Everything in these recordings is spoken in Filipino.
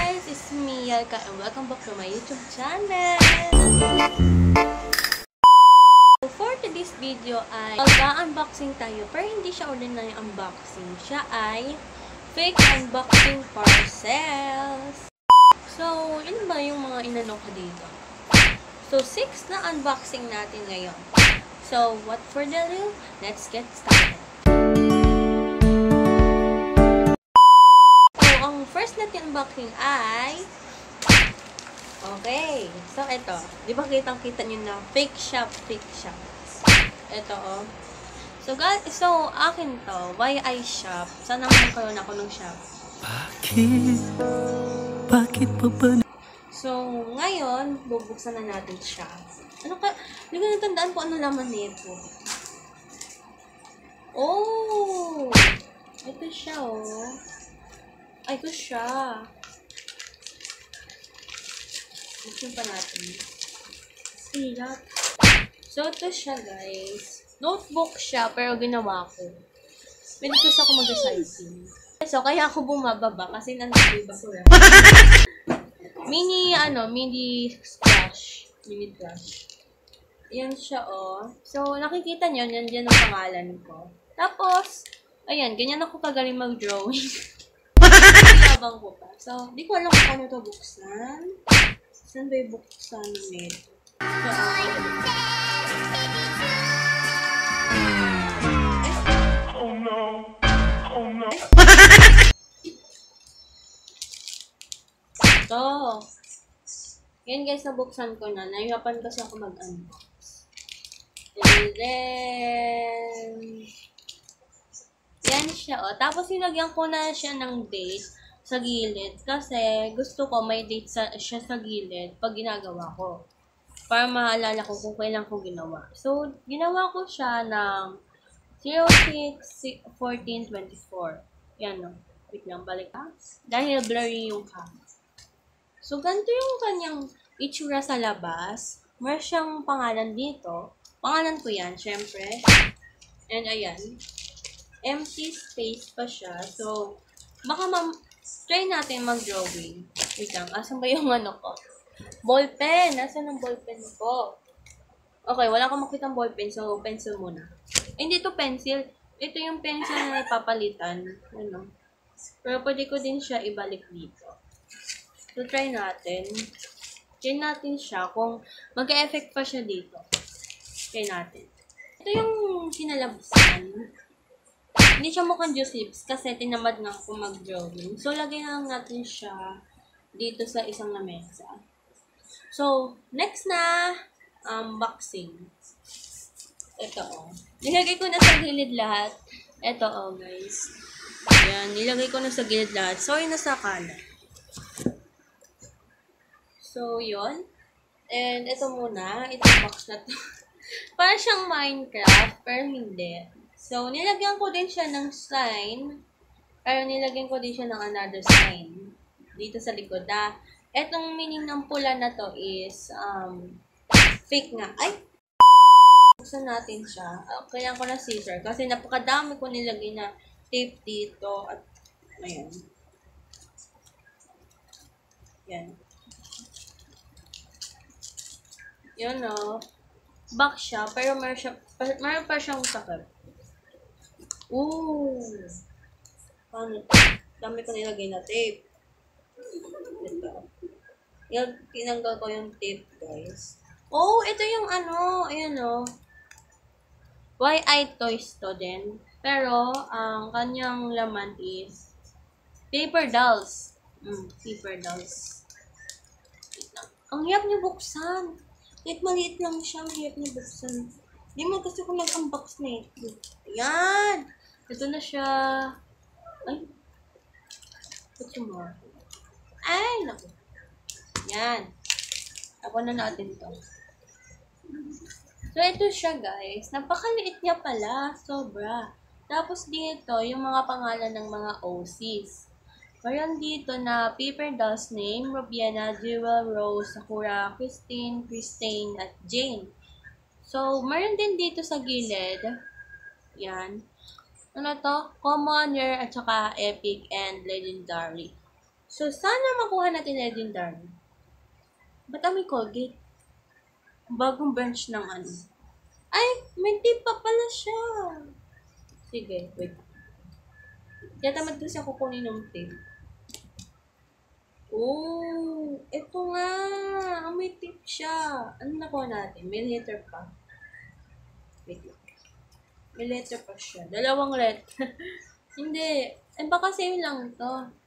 guys! It's me, Yalka, and welcome back to my YouTube channel! So, for today's video ay mag-unboxing tayo, pero hindi siya ordinary unboxing. Siya ay fake unboxing parcels. So, yun ba yung mga inano ko dito? So, 6 na unboxing natin ngayon. So, what further ado, let's get started! First natin unboxing ay okay. So, ito. Di ba kitang-kita nyo na fake shop. Ito, oh. So, guys, akin to. Why I shop? Sana magkaroon ako ng shop. Bakit pa ba? So, ngayon, bubuksan na natin siya. Ano ka? Hindi ko natandaan po ano laman nito. Oh! Ito siya, oh. Ay, ito siya. Buksan pa natin. Ilat. So, ito siya, guys. Notebook siya, pero ginawa ko. Pwede kasi ako mag-recycling. So, kaya ako bumababa kasi nandito iba ko lang. Mini splash. Mini flash. Yan siya, oh. So, nakikita nyo, nandiyan ang pangalan ko. Tapos, ayan, ganyan ako kagaling mag-drawing. Habang ko pa. So, di ko alam kung paano ito buksan. Saan ba yung buksan ng nito? So, oh no. Oh no. So, yan guys, nabuksan ko na. Nahirapan kasi ako mag-unbox. And then, yan siya, oh. Tapos, nilagyan ko na siya ng date sa gilid. Kasi, gusto ko may date siya sa gilid pag ginagawa ko. Para maalala ko kung kailan ko ginawa. So, ginawa ko siya ng 06/14/24. Yan, no. Wait lang, balik ha. Dahil blurry yung cam. So, ganito yung kanyang itsura sa labas. Meron siyang pangalan dito. Pangalan ko yan, syempre. And, ayan. Empty space pa siya. So, baka try natin mag-drawing. Wait lang, asan ba yung ano ko? Ballpen! Asan ang ballpen ko? Okay, wala akong makitang ballpen, so pencil muna. Hindi ito pencil. Ito yung pencil na napapalitan. Ano? Pero pwede ko din siya ibalik dito. So, try natin. Try natin siya kung mag-e-effect pa siya dito. Try natin. Ito yung kinalabasan. Hindi siya mukhang juice lips kasi tinamad nga ako mag-drawing. So, lagay lang natin siya dito sa isang lamesa. So, next na, unboxing. Ito, oh. Nilagay ko na sa gilid lahat. Ito, oh, guys. Ayan, nilagay ko na sa gilid lahat. Sorry na sa kanan. So, yun. And, ito muna. Itong box na to. Para siyang Minecraft, pero hindi. So, nilagyan ko din siya ng sign. Pero nilagyan ko din siya ng another sign. Dito sa likod. Etong meaning ng pula na to is, fake nga. Ay! Buksan natin siya. Kailangan ko na scissor. Kasi napakadami ko nilagay na tape dito. At, ayan. Yan. Yun, o. Back siya. Pero meron pa siyang sakit. Ooh! Paano ito? Dami ko nilagay na tape. Ito. Tinanggal ko yung tape, guys. Oh! Ito yung ano. Ayan, oh. Why I Toys to din. Pero, ang kanyang laman is paper dolls. Paper dolls. Ang hirap niya buksan. Kahit maliit lang siya, mahirap niya buksan. Hindi mo kasi kung nag-unbox na ito. Ayan! Ito na siya. Ay. Ito mo. Ay, naku. Yan. Ako na natin to. So, ito siya, guys. Napakaliit niya pala. Sobra. Tapos dito, yung mga pangalan ng mga OCs. Mayroon dito na Paper Dolls name, Rubiana, Jewel, Rose, Sakura, Christine, at Jane. So, mayroon din dito sa gilid. Yan. Ano to? Common, Rare, at saka Epic and Legendary. So, sana makuha natin legendary. Ba't may Colgate? Bagong bench ng ano. Ay, may tip pa pala siya. Sige, wait. Kaya tamad kasi ako kunin ng tape. Oh, eto nga. May tip siya. Ano nakuha natin? May letter pa. Wait lang. May letter pa siya. Dalawang letter. Hindi. Ay, baka same lang to.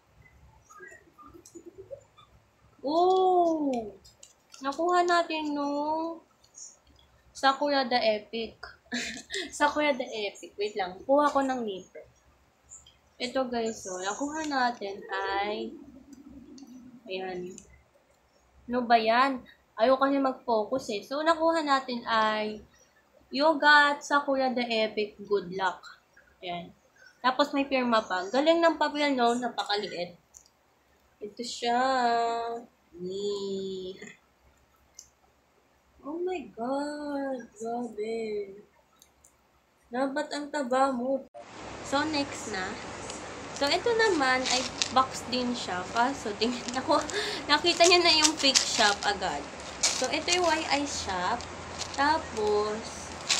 Oh! Nakuha natin nung Sakura the Epic. Sakura the Epic. Wait lang. Kuha ko ng nipper. Ito guys, so, nakuha natin ay ayan. Ano ba yan? Ayaw kasi mag-focus eh. So, nakuha natin ay Yoga Sakura the Epic Good Luck. Ayan. Tapos may pirma pa. Galing ng papel, no? Napakaliit. Ito siya. Ni. Oh my God. Grabe. Dapat ang taba mo. So, next na. So, ito naman ay box din siya. Kaso, tingnan ako. Nakita niya na yung fake shop agad. So, ito yung YI shop. Tapos,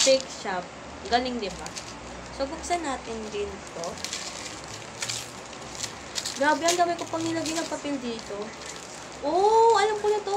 fake shop. Galing, diba? So, buksan natin din to. Grabe, ang dami ko pang nilagay ng papel dito. Oh, alam ko na to.